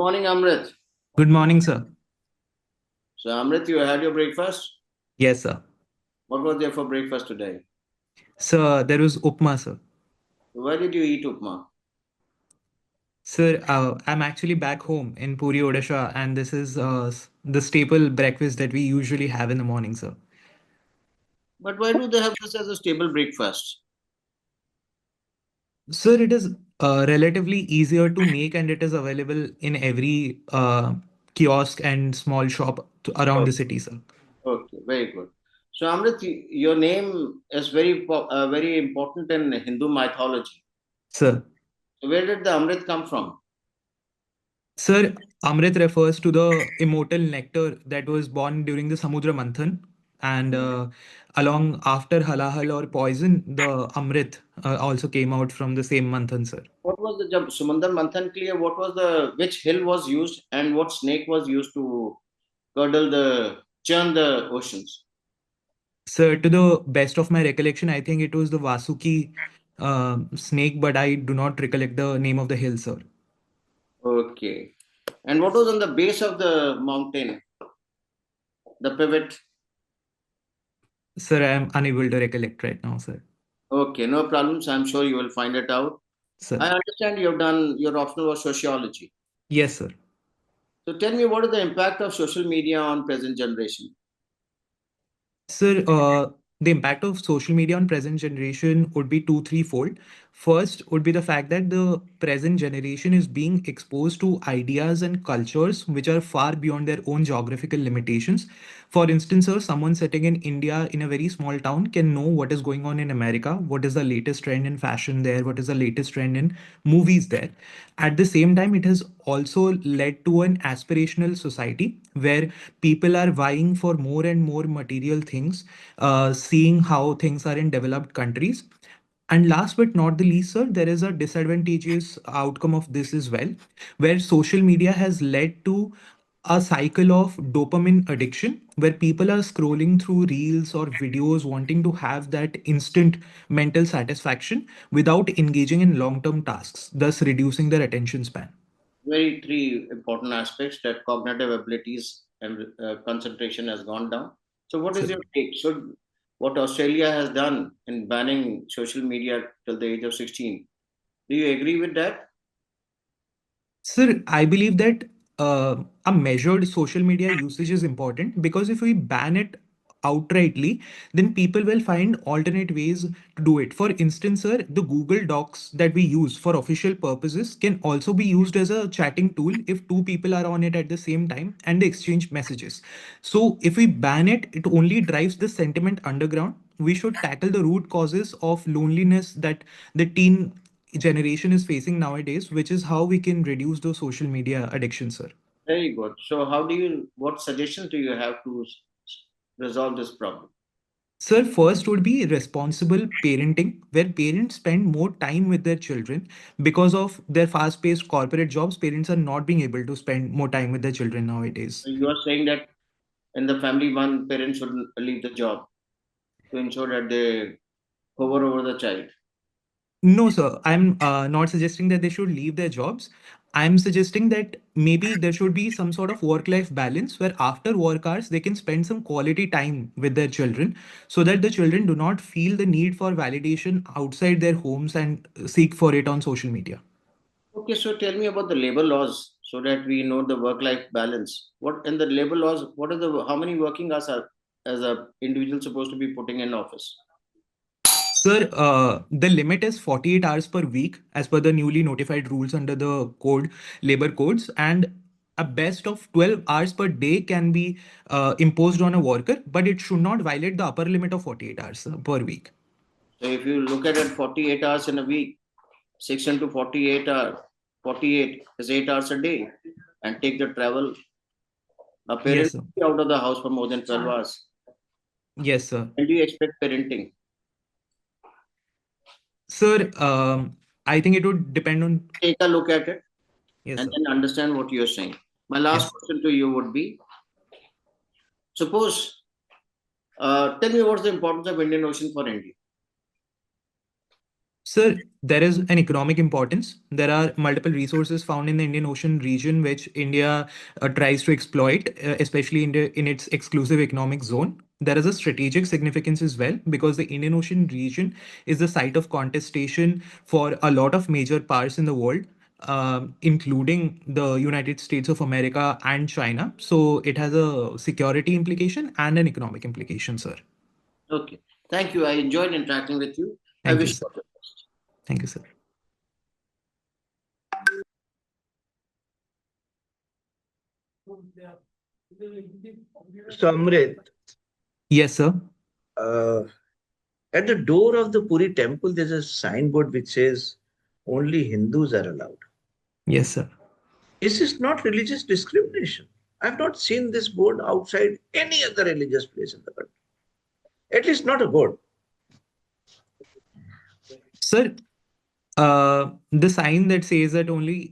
morning, Amrit. Good morning, sir. So, Amrit, you had your breakfast? Yes, sir. What was there for breakfast today? Sir, there was upma, sir. Where did you eat upma? Sir, I'm actually back home in Puri, Odisha, and this is the staple breakfast that we usually have in the morning, sir. But why do they have this as a stable breakfast? Sir, it is relatively easier to make, and it is available in every kiosk and small shop around Oh, the city, sir. okay, very good. So, Amrit, your name is very important in Hindu mythology. Sir, So, where did the Amrit come from? Sir, Amrit refers to the immortal nectar that was born during the Samudra Manthan. And along after halahal or poison, the Amrit also came out from the same Manthan, sir. What was the jab Sumandar Manthan clear? What was the which hill was used and what snake was used to curdle the churn the oceans? Sir, to the best of my recollection, I think it was the Vasuki snake, but I do not recollect the name of the hill, sir. Okay. And what was on the base of the mountain? The pivot. Sir, I am unable to recollect right now, sir. Okay, no problems. I'm sure you will find it out. I Sir. understand you've done your optional was sociology. Yes, sir. So tell me, what is the impact of social media on present generation? Sir, the impact of social media on present generation would be two, threefold. First would be the fact that the present generation is being exposed to ideas and cultures which are far beyond their own geographical limitations. For instance, sir, someone sitting in India in a very small town can know what is going on in America, what is the latest trend in fashion there, what is the latest trend in movies there. At the same time, it has also led to an aspirational society where people are vying for more and more material things, seeing how things are in developed countries. And last but not the least, sir, there is a disadvantageous outcome of this as well, where social media has led to a cycle of dopamine addiction, where people are scrolling through reels or videos wanting to have that instant mental satisfaction without engaging in long term tasks, thus reducing their attention span. Very three important aspects that cognitive abilities and concentration has gone down. So what is So, your take? Should what Australia has done in banning social media till the age of 16? Do you agree with that? sir, I believe that a measured social media usage is important because if we ban it outrightly, then people will find alternate ways to do it. For instance, sir, the Google Docs that we use for official purposes can also be used as a chatting tool if two people are on it at the same time and they exchange messages. So, if we ban it, it only drives the sentiment underground. We should tackle the root causes of loneliness that the teen generation is facing nowadays, which is how we can reduce the social media addiction, sir. Very good. So how do you? What suggestions do you have to resolve this problem? Sir, first would be responsible parenting, where parents spend more time with their children because of their fast paced corporate jobs. Parents are not being able to spend more time with their children nowadays. So you are saying that in the family, one parent should leave the job to ensure that they hover over the child. No, sir. I'm not suggesting that they should leave their jobs. I'm suggesting that maybe there should be some sort of work-life balance where after work hours they can spend some quality time with their children so that the children do not feel the need for validation outside their homes and seek for it on social media. Okay, so tell me about the labor laws so that we know the work-life balance. What in the labor laws? What are the how many working hours are as a individual supposed to be putting in office? Sir, the limit is 48 hours per week as per the newly notified rules under the code, labor codes, and a best of 12 hours per day can be imposed on a worker, but it should not violate the upper limit of 48 hours per week. So if you look at it, 48 hours in a week, 6 into 48 hours, 48 is 8 hours a day, and take the travel. A Yes, parent sir. will be out of the house for more than 12 hours. Yes, sir. When do you expect parenting? Sir, I think it would depend on. Take a look at it Yes, and sir. then understand what you're saying. My last Yes. question to you would be suppose, tell me what's the importance of Indian Ocean for India? Sir, there is an economic importance. There are multiple resources found in the Indian Ocean region which India tries to exploit, especially in its exclusive economic zone. There is a strategic significance as well because the Indian Ocean region is the site of contestation for a lot of major powers in the world, including the United States of America and China. So it has a security implication and an economic implication, sir. Okay. Thank you. I enjoyed interacting with you. I Thank you, wish you sir. all the best. Thank you, sir. So, Amrit, Yes, sir. uh, at the door of the Puri temple, there's a signboard which says only Hindus are allowed. Yes, sir. Is this not religious discrimination? I've not seen this board outside any other religious place in the country. At least not a board. Sir, the sign that says that only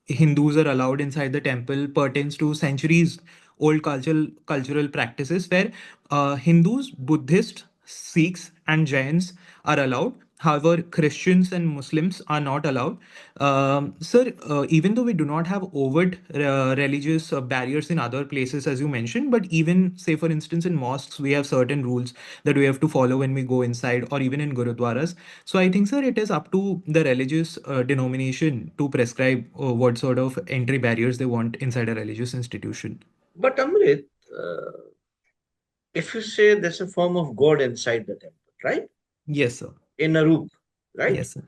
Hindus are allowed inside the temple pertains to centuries old cultural practices where Hindus, Buddhists, Sikhs, and Jains are allowed. However, Christians and Muslims are not allowed. Sir, even though we do not have overt religious barriers in other places, as you mentioned, but even, say, for instance, in mosques, we have certain rules that we have to follow when we go inside, or even in gurudwaras. So I think, sir, it is up to the religious denomination to prescribe what sort of entry barriers they want inside a religious institution. But Amrit, if you say there's a form of God inside the temple, right? Yes, sir. In a roop, right? Yes, sir.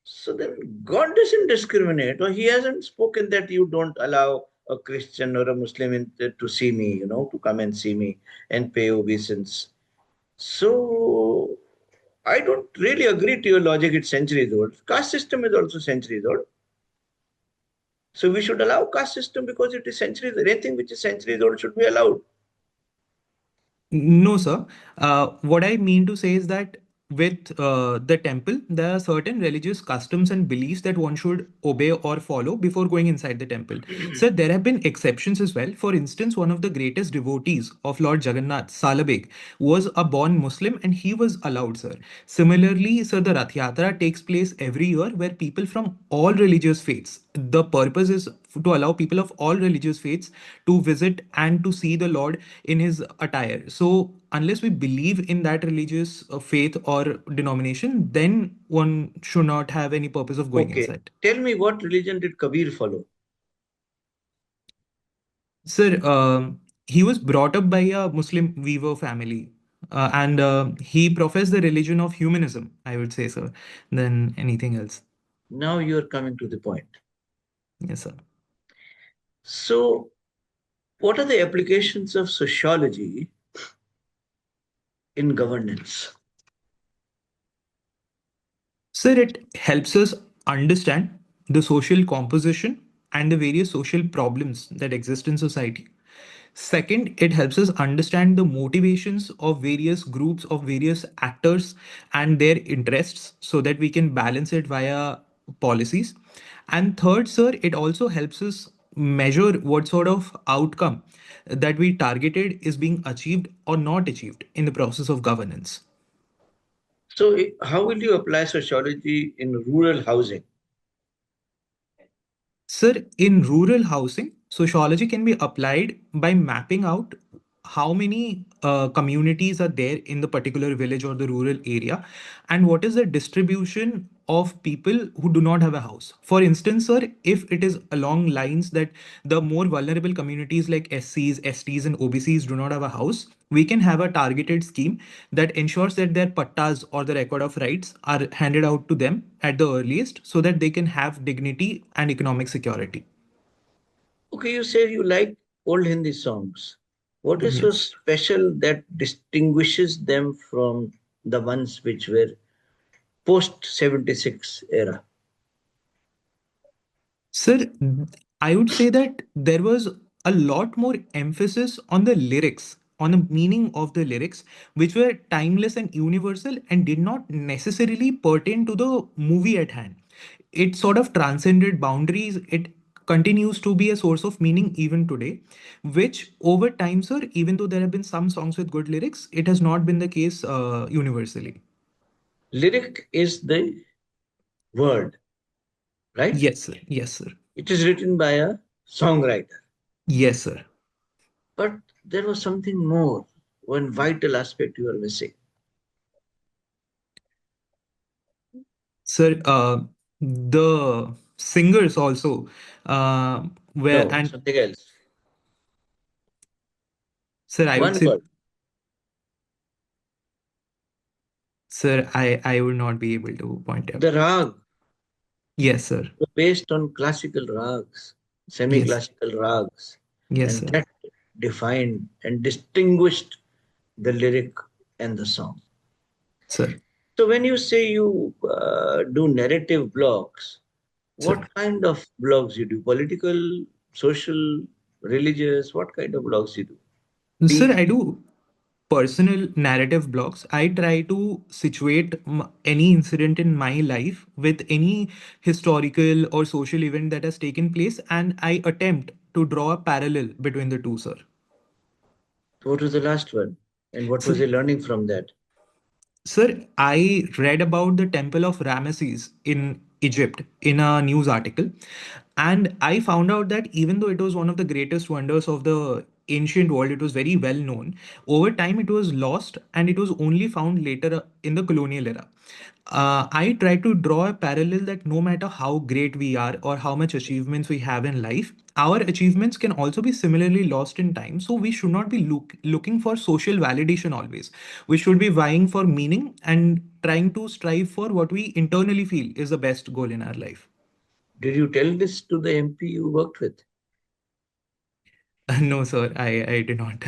So then God doesn't discriminate, or He hasn't spoken that you don't allow a Christian or a Muslim to see me, to come and see me and pay obeisance. So I don't really agree to your logic. It's centuries old. Caste system is also centuries old. So we should allow caste system because it is centuries. Anything which is centuries old should be allowed. No, sir. What I mean to say is that with the temple, there are certain religious customs and beliefs that one should obey or follow before going inside the temple. Sir, there have been exceptions as well. For instance, one of the greatest devotees of Lord Jagannath, Salabeg, was a born Muslim and he was allowed, sir. Similarly, sir, the Rath Yatra takes place every year where people from all religious faiths, the purpose is to allow people of all religious faiths to visit and to see the Lord in his attire. So, unless we believe in that religious faith or denomination, then one should not have any purpose of going Okay. inside. Tell me, what religion did Kabir follow? Sir, he was brought up by a Muslim weaver family. And he professed the religion of humanism, I would say, sir, than anything else. Now you're coming to the point. Yes, sir. So, what are the applications of sociology in governance? Sir, it helps us understand the social composition and the various social problems that exist in society. Second, it helps us understand the motivations of various groups, of various actors and their interests so that we can balance it via policies. And third, sir, it also helps us measure what sort of outcome that we targeted is being achieved or not achieved in the process of governance. So, how will you apply sociology in rural housing? Sir, in rural housing, sociology can be applied by mapping out how many communities are there in the particular village or the rural area, and what is the distribution of people who do not have a house. For instance, sir, if it is along lines that the more vulnerable communities like SCs, STs, and OBCs do not have a house, we can have a targeted scheme that ensures that their pattas or the record of rights are handed out to them at the earliest so that they can have dignity and economic security. Okay, you say you like old Hindi songs. What is so Yes. special that distinguishes them from the ones which were post 76 era? Sir, I would say that there was a lot more emphasis on the lyrics, on the meaning of the lyrics, which were timeless and universal and did not necessarily pertain to the movie at hand. It sort of transcended boundaries. It continues to be a source of meaning even today, which over time, sir, even though there have been some songs with good lyrics, it has not been the case universally. Lyric is the word, right? Yes, sir. Yes, sir. It is written by a songwriter. Yes, sir. But there was something more, one vital aspect you are missing. Sir, the singers also were, No, and something else. sir, I would One say, word. sir, I would not be able to point out. The rag Yes, sir. were based on classical rags, Yes. semi-classical rags, Yes, and sir. that defined and distinguished the lyric and the song. Sir. So when you say you do narrative blogs, Sir. what kind of blogs you do? Political, social, religious? What kind of blogs you do? Sir, Peace. I do personal narrative blogs. I try to situate any incident in my life with any historical or social event that has taken place, and I attempt to draw a parallel between the two, sir. What was the last one? And what was So, your learning from that? sir, I read about the Temple of Ramesses in Egypt in a news article, and I found out that even though it was one of the greatest wonders of the ancient world, it was very well known. Over time, it was lost, and it was only found later in the colonial era. I try to draw a parallel that no matter how great we are or how much achievements we have in life, our achievements can also be similarly lost in time. So we should not be looking for social validation always. We should be vying for meaning and trying to strive for what we internally feel is the best goal in our life. Did you tell this to the MP you worked with? No, sir, I did not.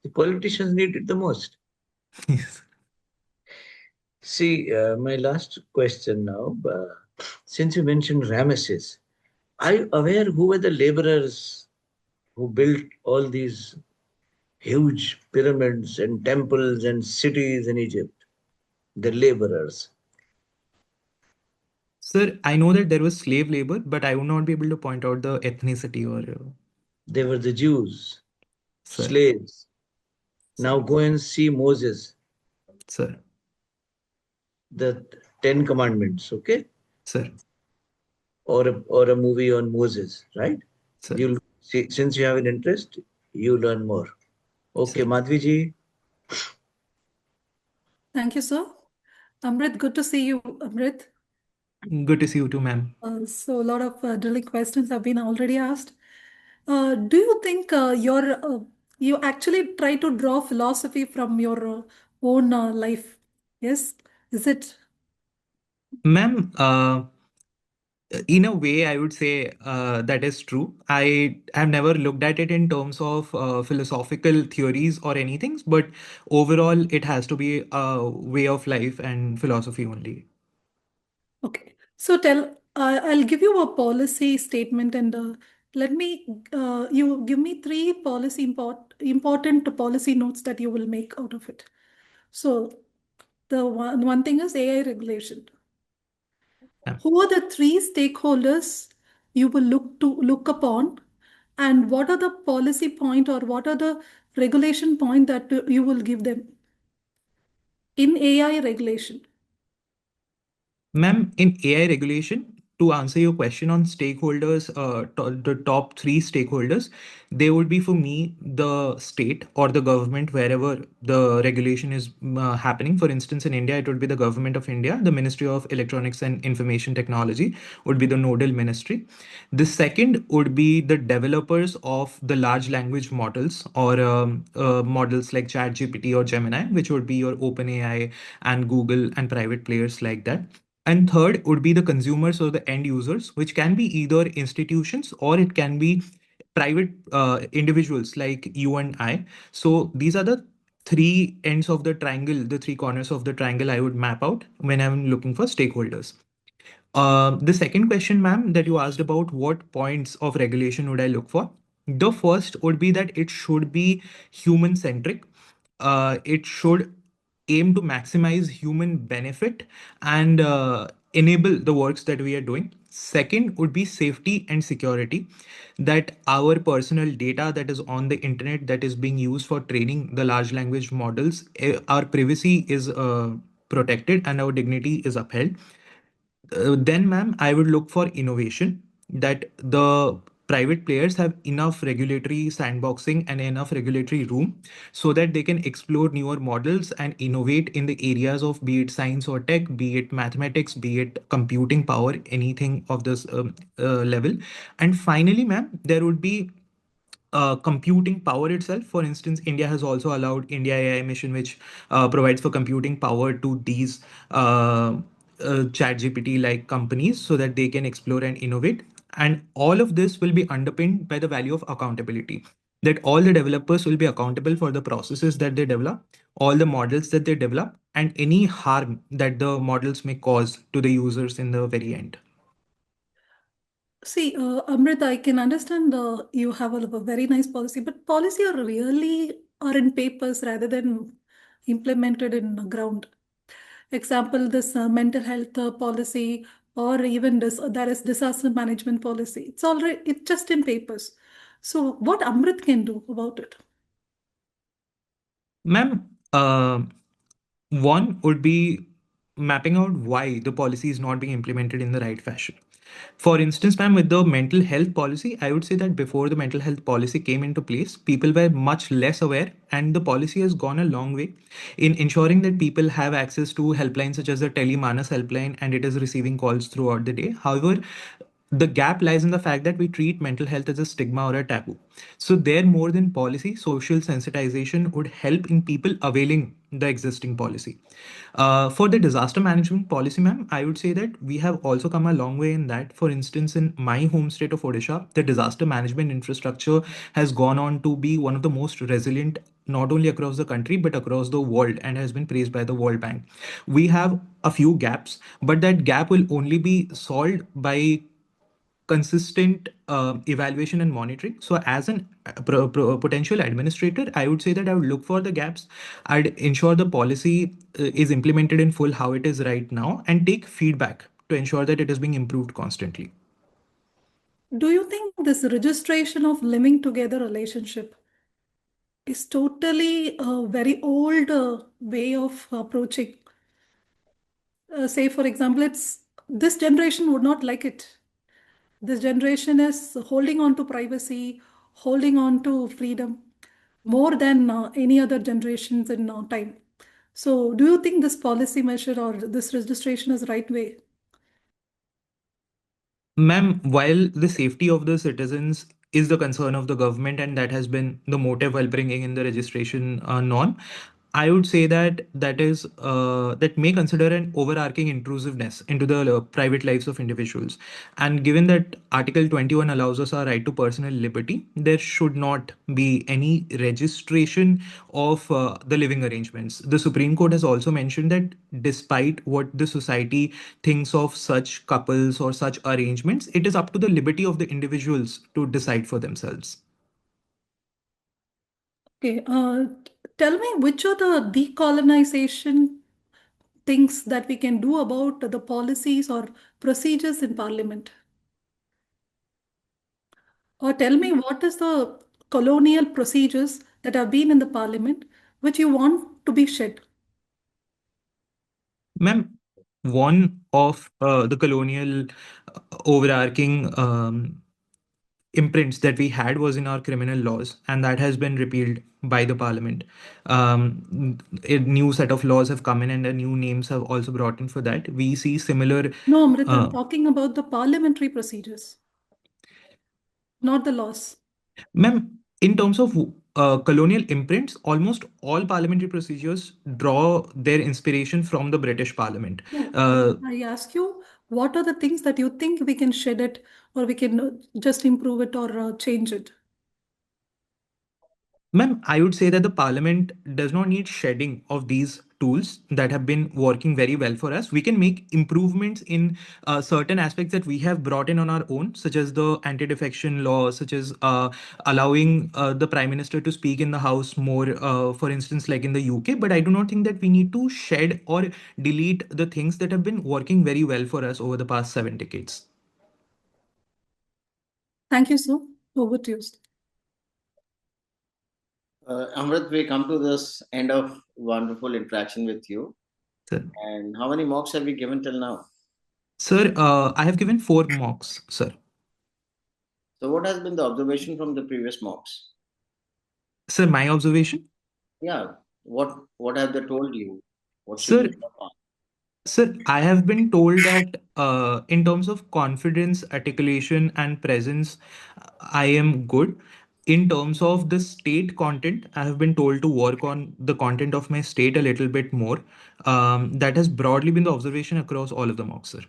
The politicians need it the most. Yes. See, my last question now. Since you mentioned Ramesses, are you aware who were the laborers who built all these huge pyramids and temples and cities in Egypt? The laborers. Sir, I know that there was slave labor, but I would not be able to point out the ethnicity or They were the Jews, sir, slaves. sir, Now go and see Moses, sir, the Ten Commandments, okay? sir, Or a movie on Moses, right? sir, You'll see, since you have an interest, you learn more. Okay, sir. Madhviji, Thank you, sir. Amrit, good to see you, Amrit. Good to see you too, ma'am. So a lot of drilling questions have been already asked. Do you think you actually try to draw philosophy from your own life? Yes, is it? Ma'am, in a way, I would say that is true. I have never looked at it in terms of philosophical theories or anything, but overall, it has to be a way of life and philosophy only. Okay. So I'll give you a policy statement and let me, you give me three important policy notes that you will make out of it. So the one thing is AI regulation. Ma'am. Who are the three stakeholders you will look upon, and what are the policy point or what are the regulation point that you will give them in AI regulation? Ma'am, in AI regulation, to answer your question on stakeholders, the top three stakeholders, they would be for me the state or the government wherever the regulation is happening. For instance, in India, it would be the government of India, the Ministry of Electronics and Information Technology would be the nodal ministry. The second would be the developers of the large language models or models like ChatGPT or Gemini, which would be your OpenAI and Google and private players like that. And third would be the consumers or the end users, which can be either institutions or it can be private individuals like you and I. So these are the three ends of the triangle, the three corners of the triangle I would map out when I'm looking for stakeholders. The second question, ma'am, that you asked about what points of regulation would I look for? The first would be that it should be human centric. It should aim to maximize human benefit and enable the works that we are doing. Second would be safety and security, that our personal data that is on the internet that is being used for training the large language models, our privacy is protected and our dignity is upheld. Then, ma'am, I would look for innovation, that the private players have enough regulatory sandboxing and enough regulatory room so that they can explore newer models and innovate in the areas of, be it science or tech, be it mathematics, be it computing power, anything of this level. And finally, ma'am, there would be computing power itself. For instance, India has also allowed India AI mission, which provides for computing power to these chat GPT like companies so that they can explore and innovate. And all of this will be underpinned by the value of accountability, that all the developers will be accountable for the processes that they develop, all the models that they develop, and any harm that the models may cause to the users in the very end. See, Amrit, I can understand you have a very nice policy, but policy are really are in papers rather than implemented in the ground. Example, this mental health policy, or even this there is disaster management policy. It's just in papers. So what Amrit can do about it? Ma'am, one would be mapping out why the policy is not being implemented in the right fashion. For instance, ma'am, with the mental health policy, I would say that before the mental health policy came into place, people were much less aware, and the policy has gone a long way in ensuring that people have access to helplines such as the Telemanas helpline, and it is receiving calls throughout the day. However, the gap lies in the fact that we treat mental health as a stigma or a taboo. So, there more than policy, social sensitization would help in people availing the existing policy. For the disaster management policy, ma'am, I would say that we have also come a long way in that. For instance, in my home state of Odisha, the disaster management infrastructure has gone on to be one of the most resilient, not only across the country but across the world, and has been praised by the World Bank. We have a few gaps, but that gap will only be solved by consistent evaluation and monitoring. So, as an potential administrator, I would say that I would look for the gaps. I'd ensure the policy is implemented in full how it is right now, and take feedback to ensure that it is being improved constantly. Do you think this registration of living together relationship is totally a very old way of approaching? Say, for example, it's this generation would not like it. This generation is holding on to privacy, holding on to freedom more than any other generations in time. So, do you think this policy measure or this registration is right way? Ma'am, while the safety of the citizens is the concern of the government, and that has been the motive while bringing in the registration norm, I would say that that may consider an overarching intrusiveness into the private lives of individuals. And given that Article 21 allows us our right to personal liberty, there should not be any registration of the living arrangements. The Supreme Court has also mentioned that despite what the society thinks of such couples or such arrangements, it is up to the liberty of the individuals to decide for themselves. Okay, tell me which are the decolonization things that we can do about the policies or procedures in Parliament? Or tell me what is the colonial procedures that have been in the Parliament which you want to be shed? Ma'am, one of the colonial overarching imprints that we had was in our criminal laws, and that has been repealed by the parliament. A new set of laws have come in, and the new names have also brought in for that. We see similar. No, Amrit, I'm talking about the parliamentary procedures, not the laws. Ma'am, in terms of colonial imprints, almost all parliamentary procedures draw their inspiration from the British Parliament. No, Uh, I ask you, what are the things that you think we can shed it or we can just improve it or change it? Ma'am, I would say that the parliament does not need shedding of these tools that have been working very well for us. We can make improvements in certain aspects that we have brought in on our own, such as the anti-defection law, such as allowing the prime minister to speak in the house more, for instance, like in the UK. But I do not think that we need to shed or delete the things that have been working very well for us over the past 7 decades. Thank you, sir. Over to you. Amrit, we come to this end of wonderful interaction with you. Sir. And how many mocks have you given till now? Sir, I have given 4 mocks, sir. So what has been the observation from the previous mocks? Sir, my observation? Yeah, what have they told you? What should Sir, you work on? Sir, I have been told that in terms of confidence, articulation, and presence, I am good. In terms of the state content, I have been told to work on the content of my state a little bit more. That has broadly been the observation across all of the mocks, sir.